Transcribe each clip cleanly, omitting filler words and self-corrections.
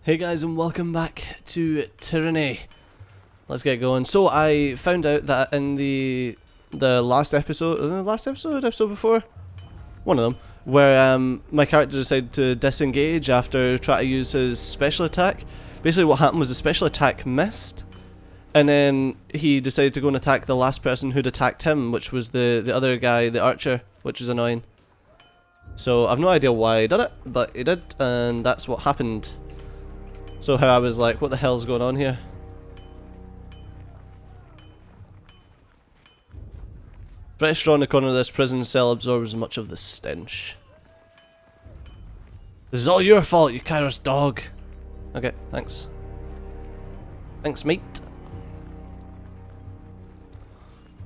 Hey guys, and welcome back to Tyranny. Let's get going. So I found out that in the last episode, episode before, one of them, where my character decided to disengage after trying to use his special attack. Basically, what happened was the special attack missed, and then he decided to go and attack the last person who'd attacked him, which was the other guy, the archer, which was annoying. So I've no idea why he did it, but he did, and that's what happened. So how I was like, what the hell's going on here? British straw in the corner of this prison cell absorbs much of the stench. This is all your fault, you Kairos dog. Okay, thanks. Thanks, mate.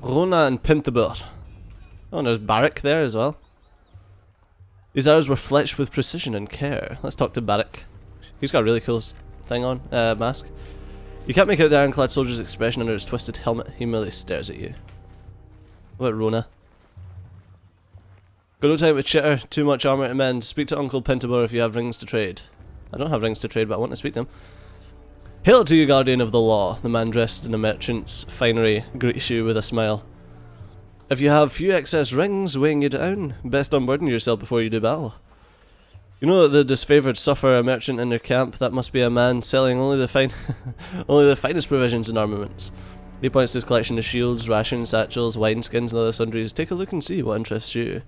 Rona and Pintabur. Oh, and there's Barak there as well. These arrows were fletched with precision and care. Let's talk to Barak. He's got a really cool thing on, mask. You can't make out the ironclad soldier's expression under his twisted helmet. He merely stares at you. What about Rona? Got no time to chitter, too much armour to mend. Speak to Uncle Pintabur if you have rings to trade. I don't have rings to trade, but I want to speak to him. Hail to you, guardian of the law. The man dressed in a merchant's finery greets you with a smile. If you have few excess rings weighing you down, best unburden yourself before you do battle. You know that the disfavoured suffer a merchant in their camp. That must be a man selling only the finest provisions and armaments. He points to his collection of shields, rations, satchels, wineskins, and other sundries. Take a look and see what interests you.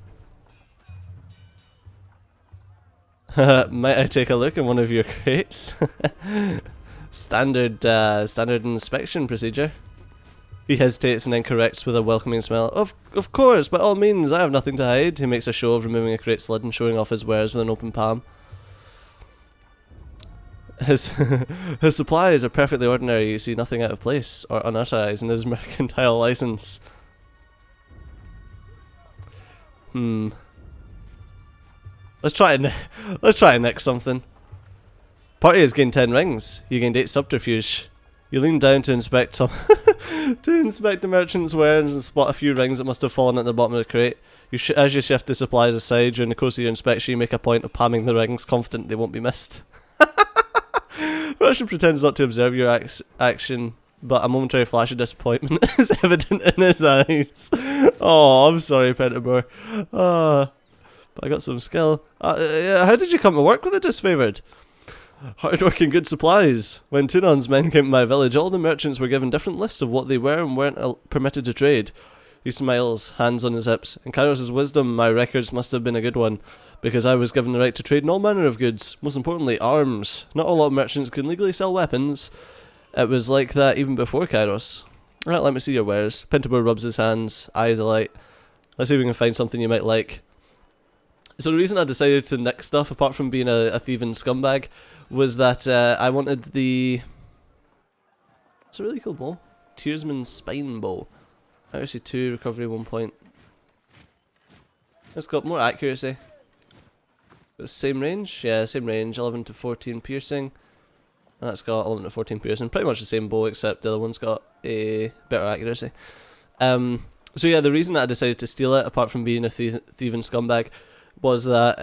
Might I take a look in one of your crates? Standard inspection procedure. He hesitates and then corrects with a welcoming smile. Of course, by all means, I have nothing to hide. He makes a show of removing a crate lid and showing off his wares with an open palm. His supplies are perfectly ordinary. You see nothing out of place or unauthorized in his mercantile license. Let's try and next something. Party has gained 10 rings. You gained 8 subterfuge. You lean down to inspect some to inspect the merchant's wares and spot a few rings that must have fallen at the bottom of the crate. As you shift the supplies aside during the course of your inspection, you make a point of palming the rings, confident they won't be missed. Merchant pretends not to observe your action, but a momentary flash of disappointment is evident in his eyes. Oh, I'm sorry, Pintabur. But I got some skill. How did you come to work with the disfavoured? Hard work and good supplies. When Tunon's men came to my village, all the merchants were given different lists of what they were and weren't permitted to trade. He smiles, hands on his hips. In Kairos' wisdom, my records must have been a good one, because I was given the right to trade in all manner of goods, most importantly, arms. Not a lot of merchants can legally sell weapons. It was like that even before Kairos. Right, let me see your wares. Pintabur rubs his hands, eyes alight. Let's see if we can find something you might like. So the reason I decided to nick stuff, apart from being a thieving scumbag, was that I wanted the... It's a really cool bow. Tearsman's Spine Bow. Accuracy 2, recovery 1 point. It's got more accuracy. Same range? Yeah, same range. 11 to 14 piercing. And that's got 11 to 14 piercing. Pretty much the same bow, except the other one's got a better accuracy. So yeah, the reason that I decided to steal it, apart from being a thieving scumbag, was that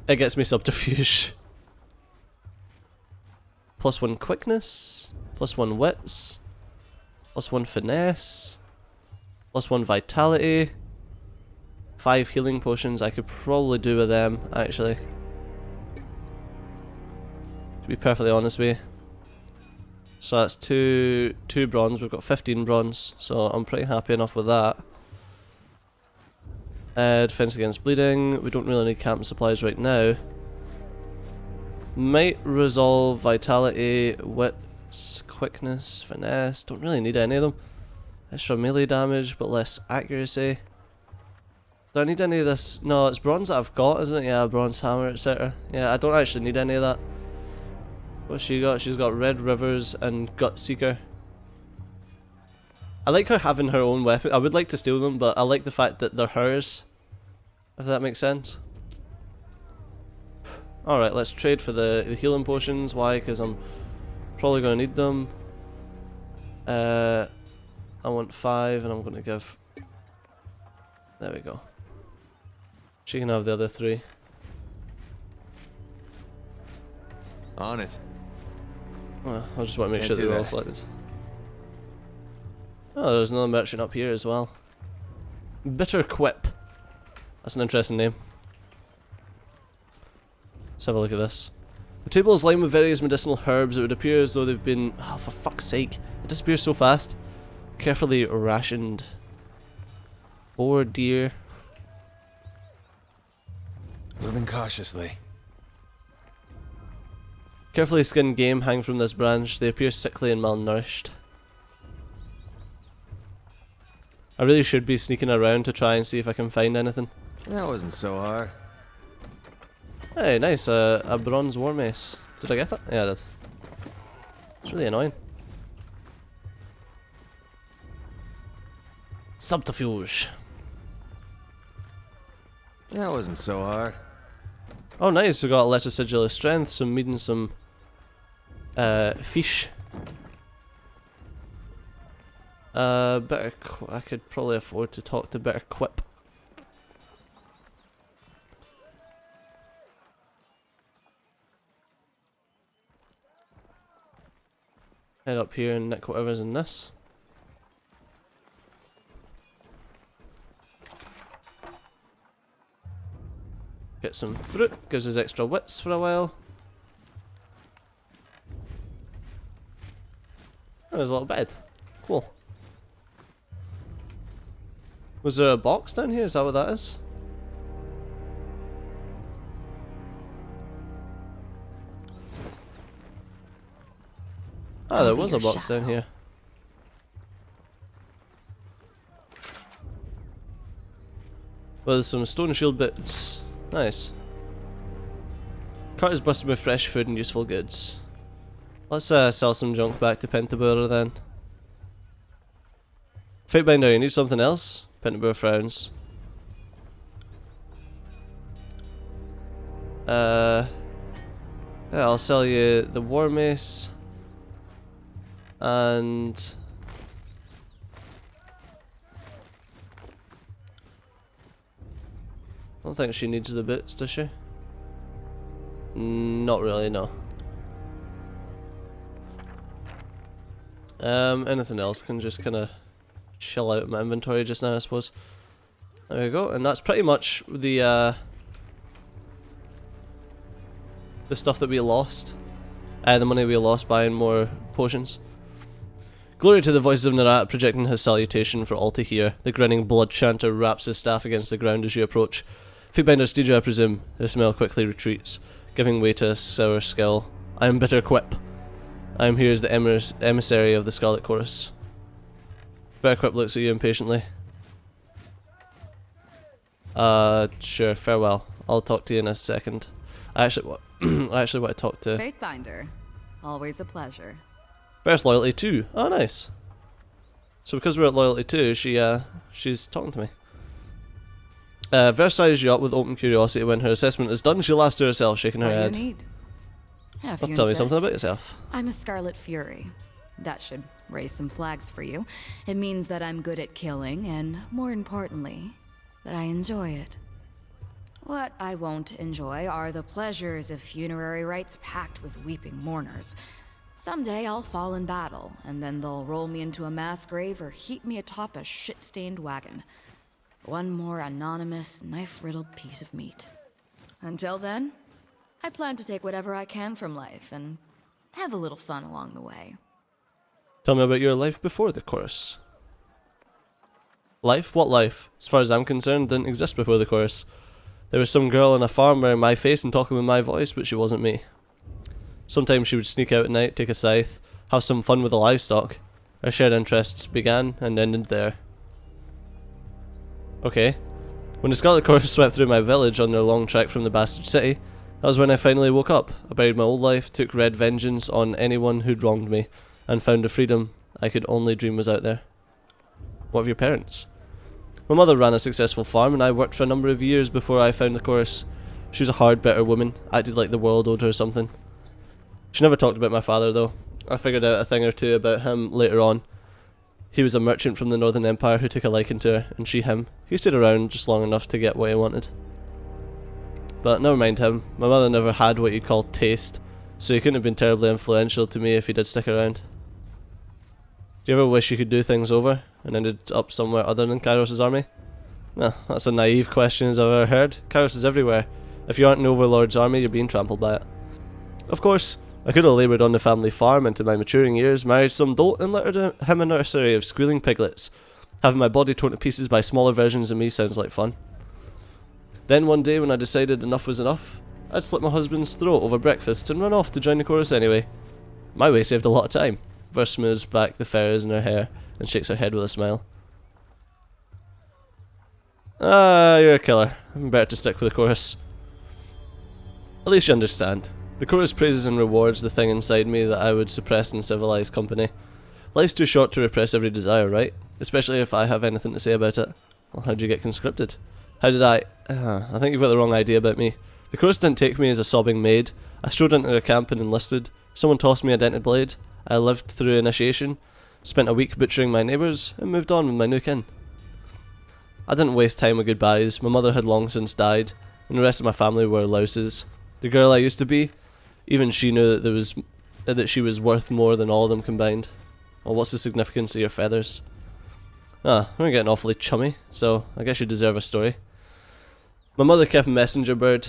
it gets me subterfuge. +1 quickness, +1 wits, +1 finesse, +1 vitality, 5 healing potions. I could probably do with them, actually. To be perfectly honest with you. So that's two bronze. We've got 15 bronze, so I'm pretty happy enough with that. Defense against bleeding. We don't really need camp supplies right now. Might resolve vitality, wits, quickness, finesse. Don't really need any of them. Extra melee damage, but less accuracy. Do I need any of this? No, it's bronze that I've got, isn't it? Yeah, bronze hammer, etc. Yeah, I don't actually need any of that. What's she got? She's got Red Rivers and Gut Seeker. I like her having her own weapon. I would like to steal them, but I like the fact that they're hers. If that makes sense. Alright, let's trade for the healing potions. Why? Because I'm probably going to need them. I want 5 and I'm going to give... There we go. She can have the other 3. On it. I just want to make Can't sure do they're all that. selected. Oh, there's another merchant up here as well. Bitter Quip. That's an interesting name. Let's have a look at this. The table is lined with various medicinal herbs. It would appear as though they've been... Oh, for fuck's sake. It disappears so fast. Carefully rationed. Boar, deer. Moving cautiously. Carefully skinned game hang from this branch. They appear sickly and malnourished. I really should be sneaking around to try and see if I can find anything. That wasn't so hard. Hey, nice. A bronze war mace. Did I get that? Yeah, I did. It's really annoying. Subterfuge. That wasn't so hard. Oh, nice. We got less acidulous strength, some meat and some fish. I could probably afford to talk to Bitter Quip. Head up here and nick whatever's in this. Get some fruit, gives us extra wits for a while. Oh, there's a little bed. Cool. Was there a box down here? Is that what that is? Ah, there was a box down here. With some stone shield bits. Nice. Cart is busted with fresh food and useful goods. Let's sell some junk back to Pentabura then. Fatebinder, you need something else? Pentabura frowns. Yeah, I'll sell you the war mace. And... I don't think she needs the boots, does she? Not really, no. Anything else can just kind of chill out in my inventory just now, I suppose. There we go, and that's pretty much the stuff that we lost. The money we lost buying more potions. Glory to the voices of Narat projecting his salutation for all to hear. The grinning blood chanter raps his staff against the ground as you approach. Fatebinder steeds you, I presume. The smell quickly retreats, giving way to a sour skill. I am Bitter Quip. I am here as the emissary of the Scarlet Chorus. Bitter Quip looks at you impatiently. Sure, farewell. I'll talk to you in a second. I actually want to talk to... Fatebinder. Always a pleasure. First loyalty 2. Oh, nice. So because we're at loyalty 2, she's talking to me. Verse sizes you up with open curiosity. When her assessment is done, she laughs to herself, shaking her What head. do you need? If Well, you tell me something insist. about yourself. I'm a Scarlet Fury. That should raise some flags for you. It means that I'm good at killing, and more importantly, that I enjoy it. What I won't enjoy are the pleasures of funerary rites packed with weeping mourners. Someday I'll fall in battle, and then they'll roll me into a mass grave or heap me atop a shit-stained wagon. One more anonymous, knife-riddled piece of meat. Until then, I plan to take whatever I can from life and have a little fun along the way. Tell me about your life before the chorus. Life? What life? As far as I'm concerned, didn't exist before the chorus. There was some girl on a farm wearing my face and talking with my voice, but she wasn't me. Sometimes she would sneak out at night, take a scythe, have some fun with the livestock. Our shared interests began and ended there. Okay. When the Scarlet Chorus swept through my village on their long trek from the bastard city, that was when I finally woke up. I buried my old life, took red vengeance on anyone who'd wronged me, and found a freedom I could only dream was out there. What of your parents? My mother ran a successful farm and I worked for a number of years before I found the chorus. She was a hard, bitter woman, acted like the world owed her something. She never talked about my father though. I figured out a thing or two about him later on. He was a merchant from the Northern Empire who took a liking to her, and she him. He stayed around just long enough to get what he wanted. But never mind him. My mother never had what you'd call taste. so he couldn't have been terribly influential to me if he did stick around. Do you ever wish you could do things over and ended up somewhere other than Kairos' army? No, that's a naive question as I've ever heard. Kairos is everywhere. If you aren't in Overlord's army, you're being trampled by it. Of course, I could have laboured on the family farm into my maturing years, married some dolt and littered him a nursery of squealing piglets. Having my body torn to pieces by smaller versions of me sounds like fun. Then one day when I decided enough was enough, I'd slit my husband's throat over breakfast and run off to join the chorus anyway. My way saved a lot of time. Verse smooths back the feathers in her hair and shakes her head with a smile. Ah, you're a killer. I'm better to stick with the chorus. At least you understand. The chorus praises and rewards the thing inside me that I would suppress in civilized company. Life's too short to repress every desire, right? Especially if I have anything to say about it. Well, how'd you get conscripted? How did I think you've got the wrong idea about me. The chorus didn't take me as a sobbing maid. I strode into a camp and enlisted. Someone tossed me a dented blade. I lived through initiation, spent a week butchering my neighbours, and moved on with my new kin. I didn't waste time with goodbyes. My mother had long since died, and the rest of my family were louses. The girl I used to be, even she knew that she was worth more than all of them combined. Well, what's the significance of your feathers? Ah, we're getting awfully chummy, so I guess you deserve a story. My mother kept a messenger bird,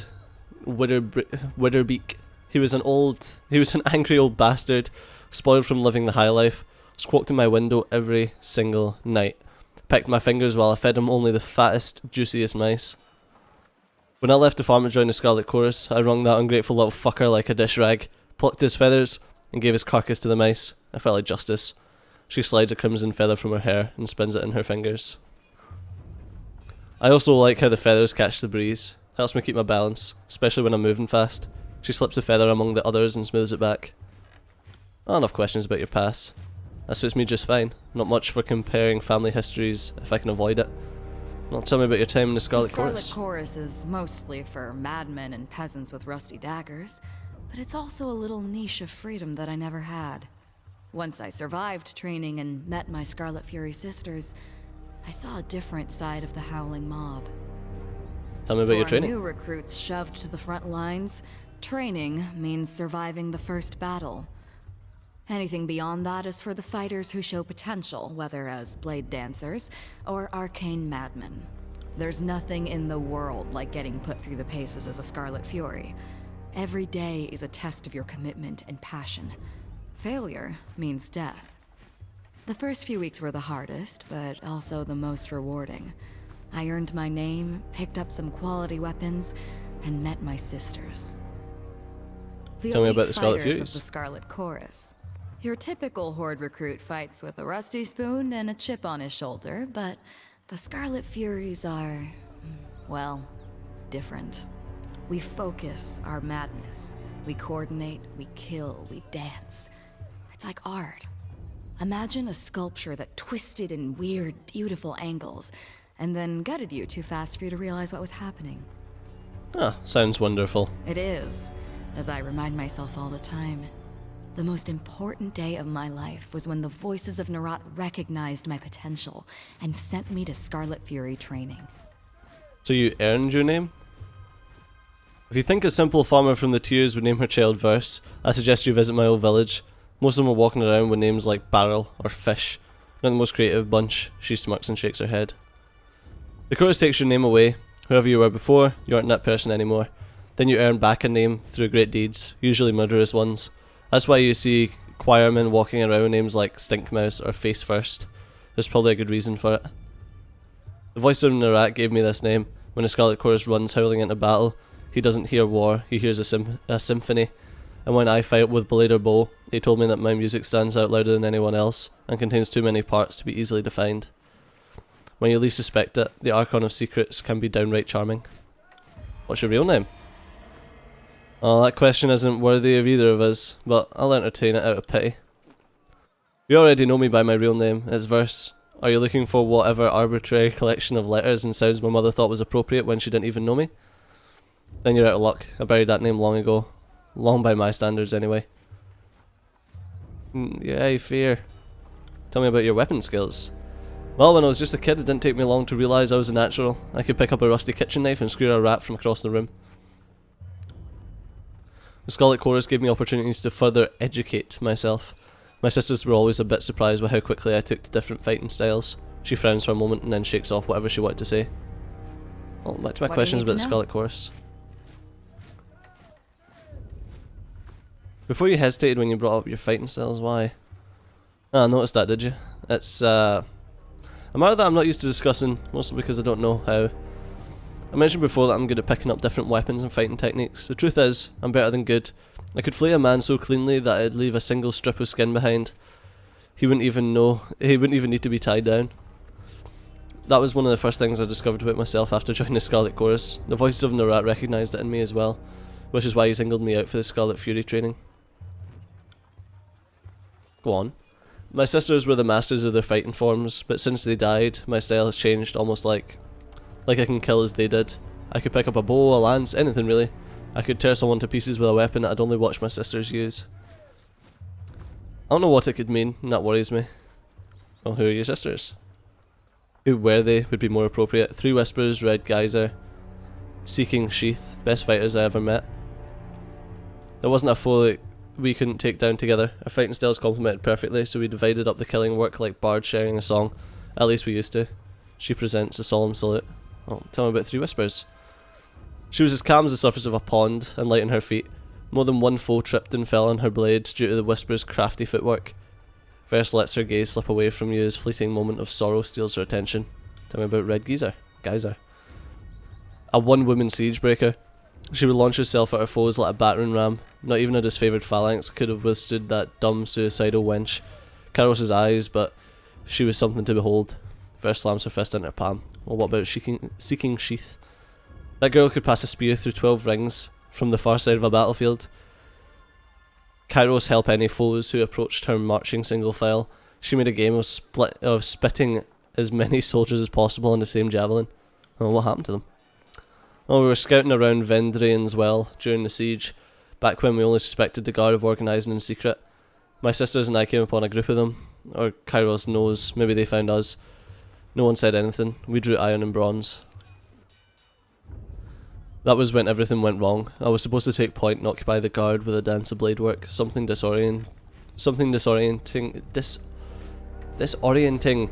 Widderbeak. He was an angry old bastard, spoiled from living the high life, squawked in my window every single night, pecked my fingers while I fed him only the fattest, juiciest mice. When I left the farm to join the Scarlet Chorus, I wrung that ungrateful little fucker like a dish rag, plucked his feathers, and gave his carcass to the mice. I felt like justice. She slides a crimson feather from her hair and spins it in her fingers. I also like how the feathers catch the breeze. Helps me keep my balance, especially when I'm moving fast. She slips a feather among the others and smooths it back. Oh, enough questions about your past. That suits me just fine. Not much for comparing family histories if I can avoid it. Now tell me about your time in the Scarlet Chorus. The Scarlet Chorus is mostly for madmen and peasants with rusty daggers, but it's also a little niche of freedom that I never had. Once I survived training and met my Scarlet Fury sisters, I saw a different side of the Howling Mob. Tell me about your training. For new recruits shoved to the front lines, training means surviving the first battle. Anything beyond that is for the fighters who show potential, whether as blade dancers or arcane madmen. There's nothing in the world like getting put through the paces as a Scarlet Fury. Every day is a test of your commitment and passion. Failure means death. The first few weeks were the hardest, but also the most rewarding. I earned my name, picked up some quality weapons, and met my sisters. Tell me about the Scarlet Furies Furies. Of the Scarlet Chorus. Your typical Horde recruit fights with a rusty spoon and a chip on his shoulder, but the Scarlet Furies are, well, different. We focus our madness. We coordinate, we kill, we dance. It's like art. Imagine a sculpture that twisted in weird, beautiful angles, and then gutted you too fast for you to realize what was happening. Ah, sounds wonderful. It is, as I remind myself all the time. The most important day of my life was when the voices of Nerat recognized my potential and sent me to Scarlet Fury training. So you earned your name? If you think a simple farmer from the Tears would name her child Verse, I suggest you visit my old village. Most of them are walking around with names like Barrel or Fish. Not the most creative bunch. She smirks and shakes her head. The chorus takes your name away. Whoever you were before, you aren't that person anymore. Then you earn back a name through great deeds, usually murderous ones. That's why you see choirmen walking around with names like Stinkmouse or Face First. There's probably a good reason for it. The voice of Nerat gave me this name. When the Scarlet Chorus runs howling into battle, he doesn't hear war, he hears a symphony. And when I fight with blade or bow, he told me that my music stands out louder than anyone else, and contains too many parts to be easily defined. When you least suspect it, the Archon of Secrets can be downright charming. What's your real name? Oh, that question isn't worthy of either of us, but I'll entertain it out of pity. You already know me by my real name, it's Verse. Are you looking for whatever arbitrary collection of letters and sounds my mother thought was appropriate when she didn't even know me? Then you're out of luck. I buried that name long ago. Long by my standards, anyway. Yay, fear. Tell me about your weapon skills. Well, when I was just a kid, it didn't take me long to realise I was a natural. I could pick up a rusty kitchen knife and skewer a rat from across the room. The Scarlet Chorus gave me opportunities to further educate myself. My sisters were always a bit surprised by how quickly I took to different fighting styles. She frowns for a moment and then shakes off whatever she wanted to say. Well, back to my questions about the Scarlet Chorus. Before you hesitated when you brought up your fighting styles, why? Ah, I noticed that, did you? It's a matter that I'm not used to discussing, mostly because I don't know how. I mentioned before that I'm good at picking up different weapons and fighting techniques. The truth is, I'm better than good. I could flay a man so cleanly that I'd leave a single strip of skin behind. He wouldn't even need to be tied down. That was one of the first things I discovered about myself after joining the Scarlet Chorus. The voices of Nerat recognised it in me as well, which is why he singled me out for the Scarlet Fury training. Go on. My sisters were the masters of their fighting forms, but since they died, my style has changed almost like I can kill as they did. I could pick up a bow, a lance, anything really. I could tear someone to pieces with a weapon that I'd only watched my sisters use. I don't know what it could mean, and that worries me. Well, who are your sisters? Who were they would be more appropriate. Three Whispers, Red Geyser, Seeking Sheath, best fighters I ever met. There wasn't a foe that we couldn't take down together. Our fighting styles complemented perfectly, so we divided up the killing work like bards sharing a song. At least we used to. She presents a solemn salute. Oh, tell me about Three Whispers. She was as calm as the surface of a pond, and light on her feet. More than one foe tripped and fell on her blade due to the Whisper's crafty footwork. Verse lets her gaze slip away from you as fleeting moment of sorrow steals her attention. Tell me about Red Geyser. A one-woman siege breaker. She would launch herself at her foes like a battering ram. Not even a disfavoured phalanx could have withstood that dumb, suicidal wench. Kairos' eyes, but she was something to behold. Verse slams her fist into her palm. Well, what about Seeking Sheath? That girl could pass a spear through 12 rings from the far side of a battlefield. Kairos help any foes who approached her marching single file. She made a game of spitting as many soldiers as possible on the same javelin. Oh, what happened to them? Oh, we were scouting around Vendrian's well during the siege, back when we only suspected the guard of organising in secret. My sisters and I came upon a group of them, or Kairos knows, maybe they found us. No one said anything. We drew iron and bronze. That was when everything went wrong. I was supposed to take point and occupy the guard with a dance of blade work. Something disorienting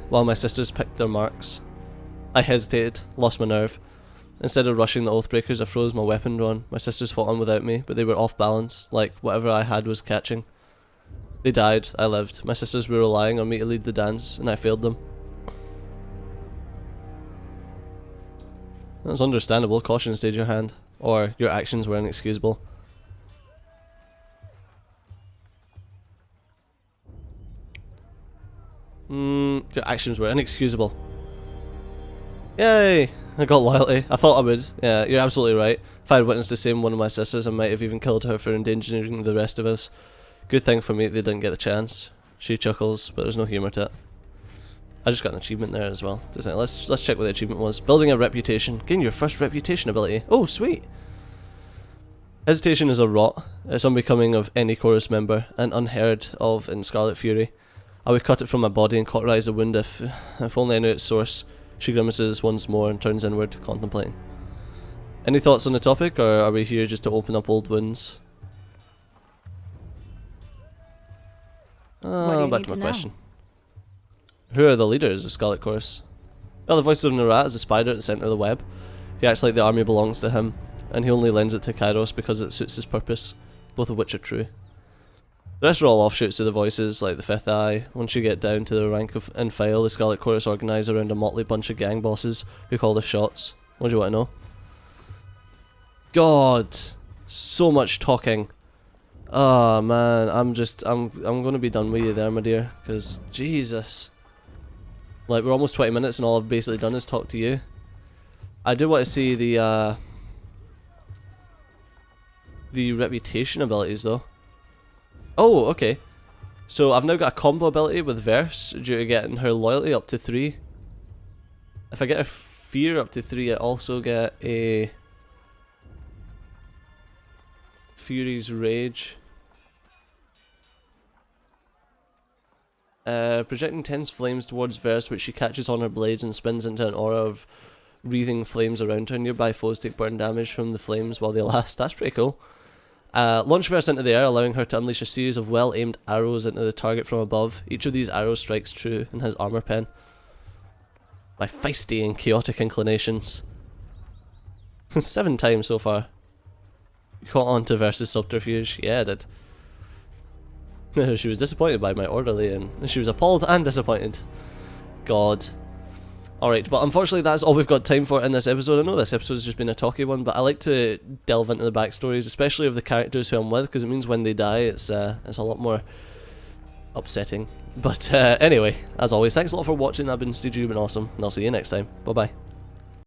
while my sisters picked their marks. I hesitated, lost my nerve. Instead of rushing the Oathbreakers, I froze my weapon drawn. My sisters fought on without me, but they were off balance, like whatever I had was catching. They died, I lived. My sisters were relying on me to lead the dance, and I failed them. That's understandable. Caution stayed your hand. Or your actions were inexcusable. Your actions were inexcusable. Yay! I got loyalty. I thought I would. Yeah, you're absolutely right. If I had witnessed the same one of my sisters, I might have even killed her for endangering the rest of us. Good thing for me they didn't get the chance. She chuckles, but there's no humour to it. I just got an achievement there as well. Let's check what the achievement was. Building a reputation. Gain your first reputation ability. Oh, sweet! Hesitation is a rot. It's unbecoming of any chorus member, and unheard of in Scarlet Fury. I would cut it from my body and cauterize the wound if only I knew its source. She grimaces once more and turns inward, contemplating. Any thoughts on the topic, or are we here just to open up old wounds? Back to my question. Who are the leaders of Scarlet Chorus? Well, the voice of Nerat is a spider at the centre of the web. He acts like the army belongs to him, and he only lends it to Kairos because it suits his purpose, both of which are true. The rest are all offshoots of the voices, like the Fifth Eye. Once you get down to the rank and file, the Scarlet Chorus organise around a motley bunch of gang bosses who call the shots. What do you want to know? God, so much talking. Oh man, I'm gonna be done with you there, my dear, because Jesus. Like, we're almost 20 minutes and all I've basically done is talk to you. I do want to see the reputation abilities though. Oh, okay. So I've now got a combo ability with Verse due to getting her loyalty up to 3. If I get her fear up to 3, I also get a Fury's Rage. Projecting tense flames towards Verse, which she catches on her blades and spins into an aura of wreathing flames around her. Nearby foes take burn damage from the flames while they last. That's pretty cool. Launch Verse into the air, allowing her to unleash a series of well-aimed arrows into the target from above. Each of these arrows strikes true in his armor pen. My feisty and chaotic inclinations. 7 times so far. You caught on to Versus Subterfuge. Yeah, I did. She was disappointed by my orderly, and she was appalled and disappointed. God. Alright, but unfortunately that's all we've got time for in this episode. I know this episode's just been a talky one, but I like to delve into the backstories, especially of the characters who I'm with, because it means when they die it's a lot more upsetting. But anyway, as always, thanks a lot for watching. I've been Steve, you've been awesome, and I'll see you next time. Bye bye.